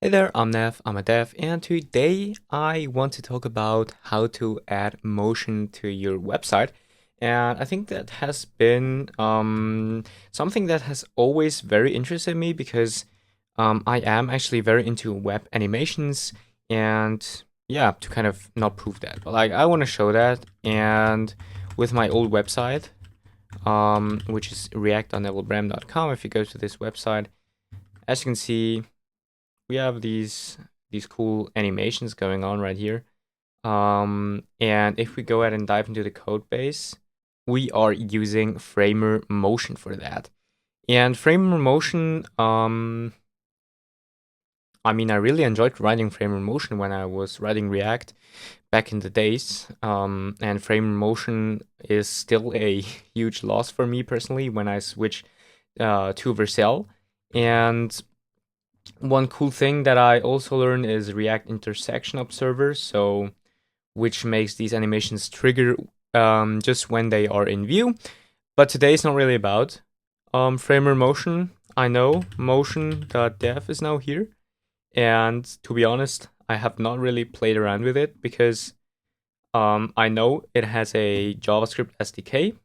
Hey there, I'm Nev, I'm a dev, and today I want to talk about how to add motion to your website. And I think that has been something that has always very interested me because I am actually very into web animations. And yeah, to kind of not prove that, but like I want to show that. And with my old website, which is react.nevilbrand.com, if you go to this website, as you can see, we have these cool animations going on right here. And if we go ahead and dive into the code base, we are using Framer Motion for that. And Framer Motion, I mean, I really enjoyed writing Framer Motion when I was writing React back in the days. And Framer Motion is still a huge loss for me personally when I switch to Vercel. And one cool thing that I also learned is React intersection observer, so which makes these animations trigger just when they are in view. But today is not really about Framer Motion. I know motion.dev is now here, and to be honest, I have not really played around with it because I know it has a JavaScript SDK,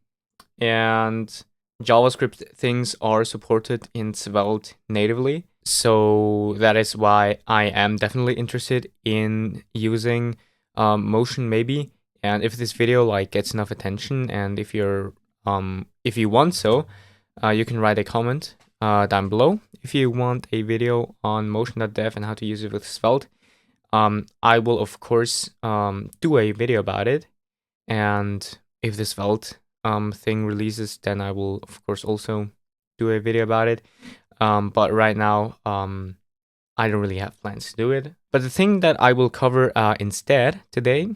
and JavaScript things are supported in Svelte natively. So that is why I am definitely interested in using motion maybe. And if this video like gets enough attention, and if you want so, you can write a comment down below if you want a video on motion.dev and how to use it with Svelte. I will of course do a video about it, and if this Svelte thing releases, then I will of course also do a video about it. But right now, I don't really have plans to do it. But the thing that I will cover instead today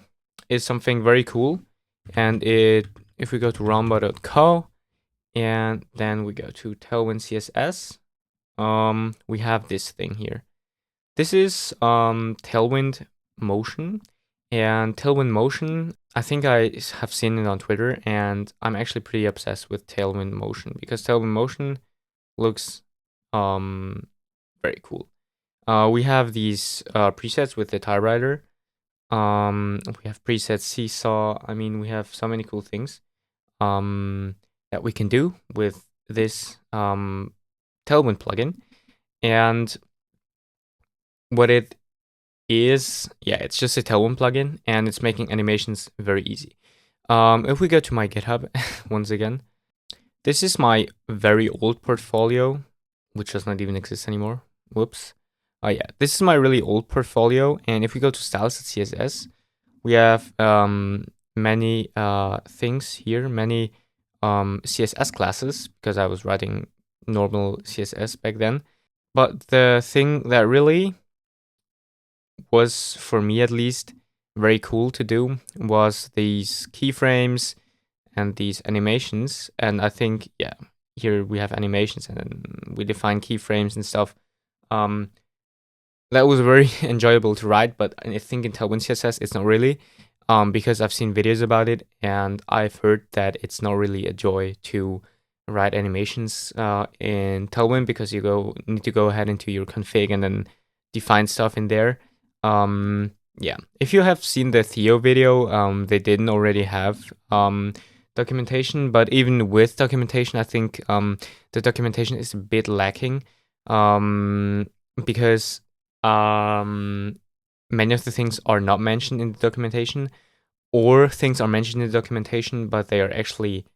is something very cool. And if we go to rumba.co and then we go to Tailwind CSS, we have this thing here. This is Tailwind Motion. And Tailwind Motion, I think I have seen it on Twitter, and I'm actually pretty obsessed with Tailwind Motion because Tailwind Motion looks very cool. We have these presets with the typewriter. We have presets seesaw. I mean, we have so many cool things that we can do with this Tailwind plugin. And what it is, yeah, it's just a Tailwind plugin, and it's making animations very easy. If we go to my GitHub once again, this is my very old portfolio, which does not even exist anymore. Whoops. Oh yeah, this is my really old portfolio, and if we go to styles.css, we have many things here, many CSS classes, because I was writing normal CSS back then. But the thing that really was, for me at least, very cool to do was these keyframes and these animations. And I think, yeah, here we have animations and then we define keyframes and stuff. That was very enjoyable to write, but I think in Tailwind CSS it's not really, because I've seen videos about it and I've heard that it's not really a joy to write animations in Tailwind because you need to go ahead into your config and then define stuff in there. Yeah, if you have seen the Theo video, they didn't already have documentation, but even with documentation, I think the documentation is a bit lacking because many of the things are not mentioned in the documentation, or things are mentioned in the documentation, but they are actually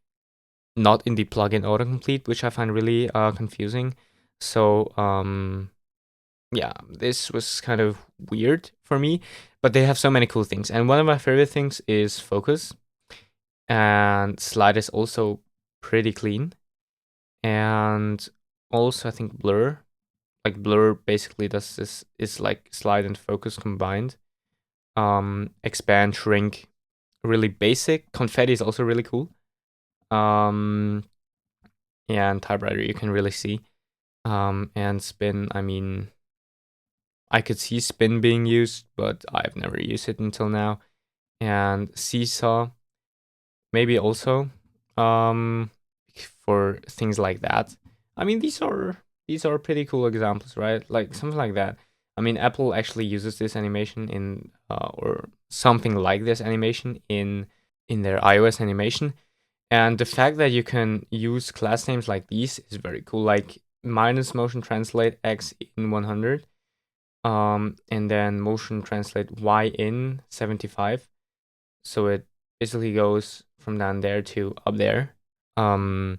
not in the plugin autocomplete, which I find really confusing. So yeah, this was kind of weird for me, but they have so many cool things. And one of my favorite things is focus, and slide is also pretty clean. And also I think blur, like blur basically does this, is like slide and focus combined. Expand, shrink, really basic. Confetti is also really cool. And typewriter you can really see. And spin, I mean, I could see spin being used, but I've never used it until now. And seesaw, maybe also, for things like that. I mean, these are pretty cool examples, right? Like something like that. I mean, Apple actually uses this animation in, or something like this animation in their iOS animation. And the fact that you can use class names like these is very cool. Like minus motion translate X in 100, and then motion translate Y in 75. So it basically goes from down there to up there, when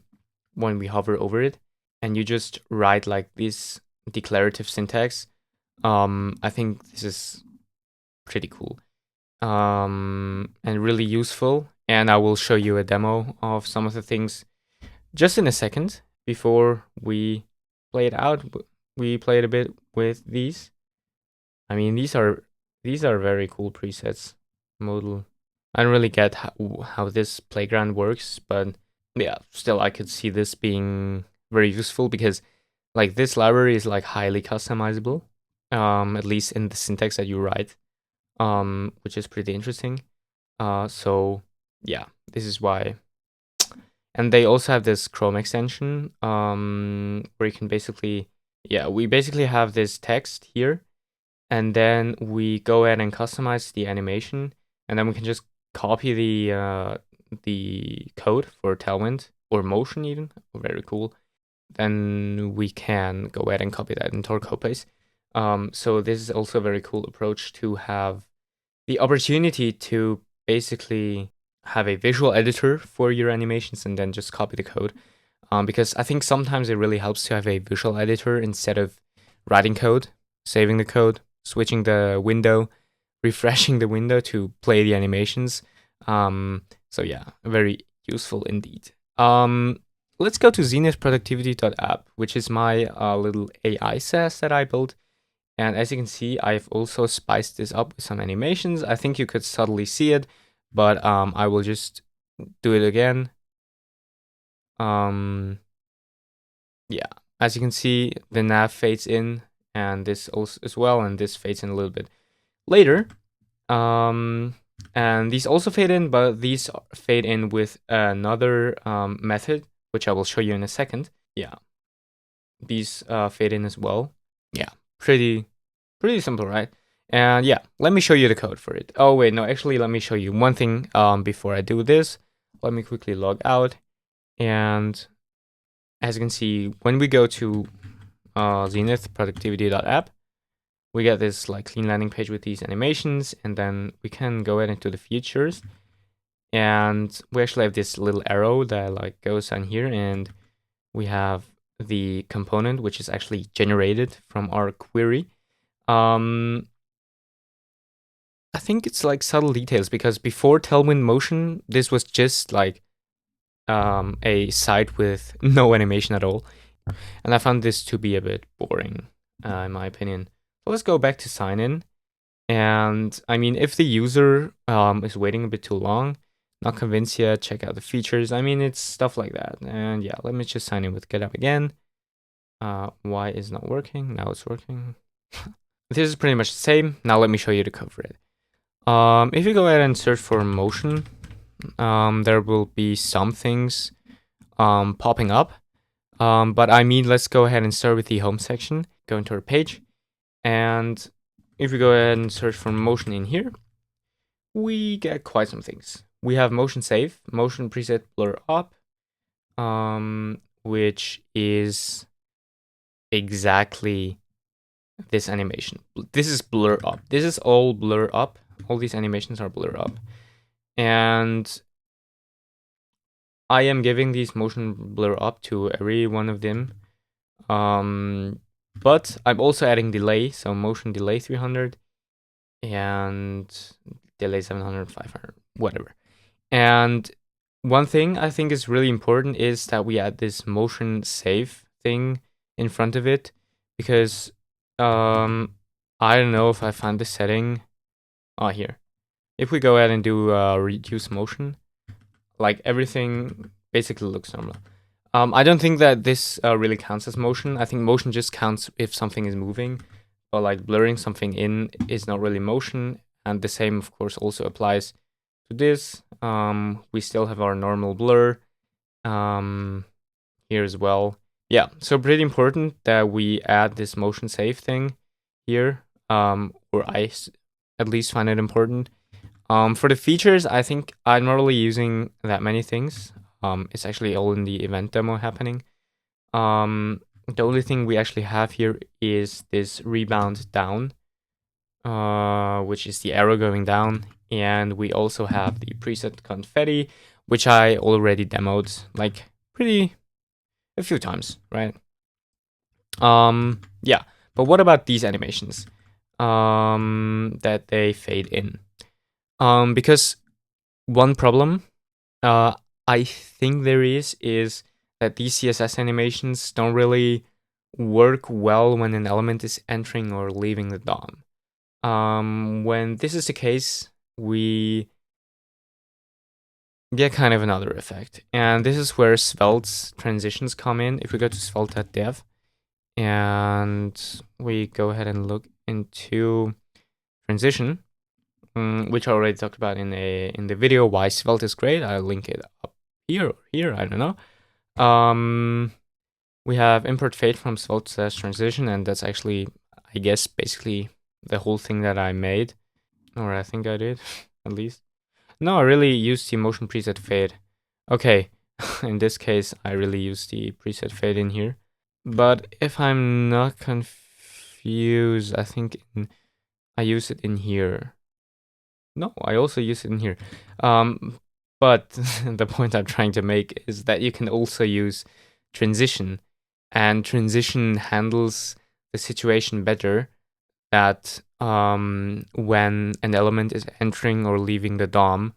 we hover over it, and you just write like this declarative syntax. I think this is pretty cool, and really useful. And I will show you a demo of some of the things just in a second. Before we play it out, we play it a bit with these. I mean, these are very cool presets. Modal. I don't really get how this playground works, but yeah, still I could see this being very useful because like this library is like highly customizable, at least in the syntax that you write, which is pretty interesting. So yeah, this is why. And they also have this Chrome extension, where you can basically, yeah, we basically have this text here, and then we go ahead and customize the animation, and then we can just copy the code for Tailwind or Motion even. Very cool. Then we can go ahead and copy that into our code base. So this is also a very cool approach to have the opportunity to basically have a visual editor for your animations and then just copy the code. Because I think sometimes it really helps to have a visual editor instead of writing code, saving the code, switching the window, refreshing the window to play the animations. So yeah, very useful indeed. Let's go to zenithproductivity.app, which is my little AI SaaS that I built. And as you can see, I've also spiced this up with some animations. I think you could subtly see it, but I will just do it again. Yeah, as you can see, the nav fades in, and this also as well, and this fades in a little bit later. And these also fade in, but these fade in with another method, which I will show you in a second. Yeah, these fade in as well. Yeah, pretty simple, right? And yeah, let me show you the code for it. Oh wait, no, actually, let me show you one thing before I do this. Let me quickly log out. And as you can see, when we go to zenithproductivity.app, we get this like clean landing page with these animations, and then we can go ahead into the features. And we actually have this little arrow that like goes on here, and we have the component, which is actually generated from our query. I think it's like subtle details, because before Tailwind Motion, this was just like a site with no animation at all. And I found this to be a bit boring, in my opinion. So let's go back to sign in. And I mean, if the user is waiting a bit too long, not convinced yet, check out the features. I mean, it's stuff like that. And yeah, let me just sign in with GitHub again. Why is not working? Now it's working. This is pretty much the same. Now let me show you the code for it. If you go ahead and search for motion, there will be some things popping up. But I mean, let's go ahead and start with the home section. Go into our page, and if we go ahead and search for motion in here, we get quite some things. We have motion save, motion preset blur up, which is exactly this animation. This is blur up. This is all blur up. All these animations are blur up. And I am giving these motion blur up to every one of them. But I'm also adding delay, so motion delay 300 and delay 700, 500, whatever. And one thing I think is really important is that we add this motion save thing in front of it, because I don't know if I found the setting. Oh, here. If we go ahead and do reduce motion, like everything basically looks normal. I don't think that this really counts as motion. I think motion just counts if something is moving, but like blurring something in is not really motion. And the same, of course, also applies to this. We still have our normal blur here as well. Yeah, so pretty important that we add this motion save thing here. or at least find it important. For the features, I think I'm not really using that many things. It's actually all in the event demo happening. The only thing we actually have here is this rebound down, which is the arrow going down, and we also have the preset confetti, which I already demoed like a few times, right? Yeah, but what about these animations? That they fade in. Because one problem I think there is that these CSS animations don't really work well when an element is entering or leaving the DOM. When this is the case, we get kind of another effect. And this is where Svelte's transitions come in. If we go to svelte.dev and we go ahead and look into transition, which I already talked about in the video, why Svelte is great. I'll link it up here or here, I don't know. We have import fade from Svelte/transition, and that's actually, I guess, basically the whole thing that I made. Or I think I did, at least. No, I really used the motion preset fade. Okay, in this case, I really used the preset fade in here. But if I'm not confused, I think I use it in here. No, I also use it in here. But the point I'm trying to make is that you can also use transition, and transition handles the situation better that when an element is entering or leaving the DOM,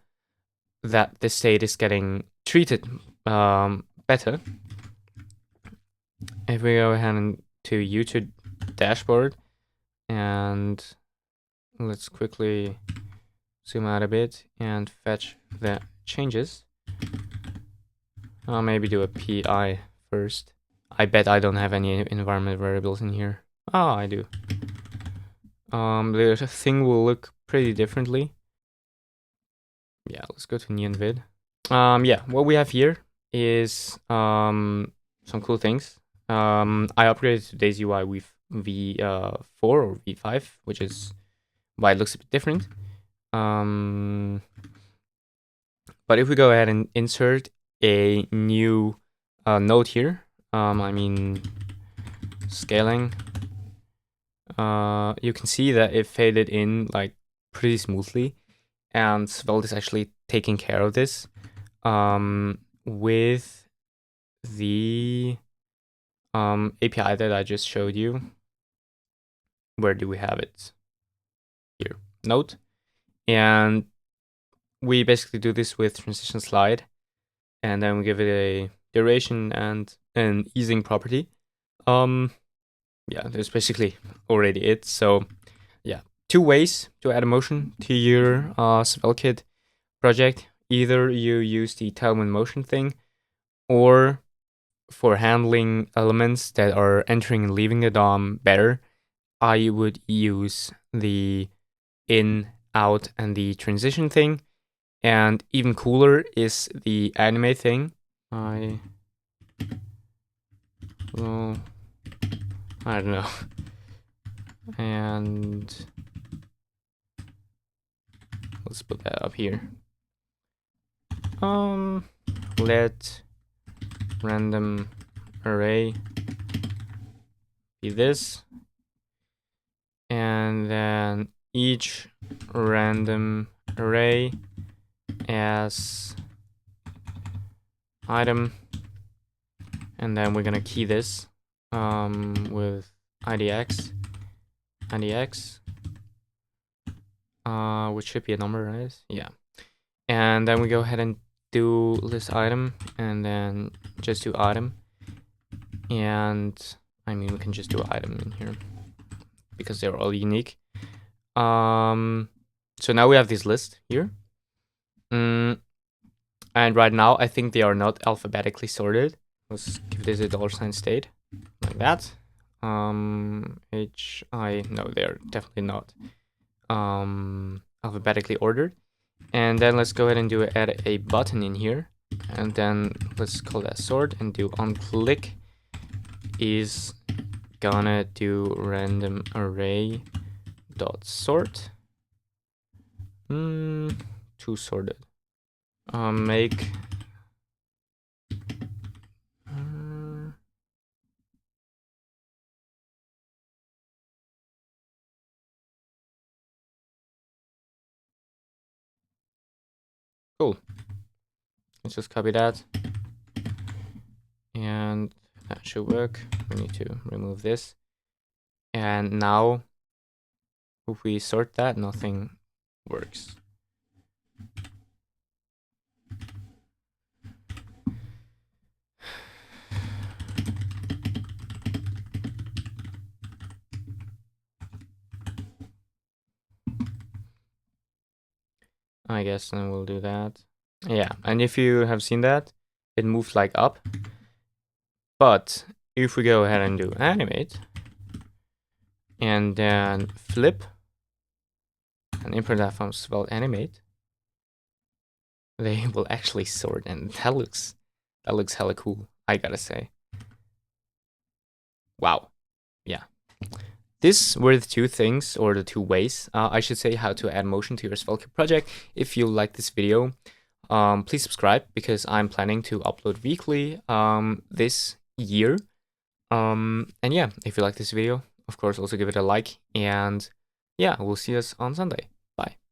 that the state is getting treated better. If we go ahead and to YouTube dashboard, and let's quickly zoom out a bit and fetch the changes. I'll maybe do a PI first. I bet I don't have any environment variables in here. Oh, I do. The thing will look pretty differently. Yeah, let's go to neon vid. Yeah, what we have here is some cool things. I upgraded today's UI with V4 or V5, which is why it looks a bit different. But if we go ahead and insert a new node here, I mean scaling, you can see that it faded in like pretty smoothly, and Svelte is actually taking care of this with the API that I just showed you. Where do we have it? Here, node. And we basically do this with transition slide, and then we give it a duration and an easing property. Yeah, that's basically already it. So yeah, two ways to add a motion to your SvelteKit project. Either you use the Tailwind motion thing, or for handling elements that are entering and leaving the DOM better, I would use the in, out, and the transition thing. And even cooler is the anime thing. I don't know. And let's put that up here. Let random array be this, and then each random array as item, and then we're gonna key this with idx, which should be a number, right? Yeah. And then we go ahead and do list item, and then just do item. And I mean, we can just do item in here because they're all unique. So now we have this list here. And right now, I think they are not alphabetically sorted. Let's give this a $state, like that. No, they're definitely not alphabetically ordered. And then let's go ahead and add a button in here, and then let's call that sort and do onClick is gonna do random array dot sort. Too sorted. Make cool. Let's just copy that. And that should work. We need to remove this. And now, if we sort that, nothing works. I guess then we'll do that. Yeah, and if you have seen that, it moves like up. But if we go ahead and do animate, and then flip, and import that from Svelte animate, they will actually sort, and that looks hella cool, I gotta say. Wow. Yeah. These were the two things, or the two ways, I should say, how to add motion to your Svelte project. If you like this video, please subscribe, because I'm planning to upload weekly this year. And yeah, if you like this video, of course, also give it a like. And yeah, we'll see us on Sunday. Bye.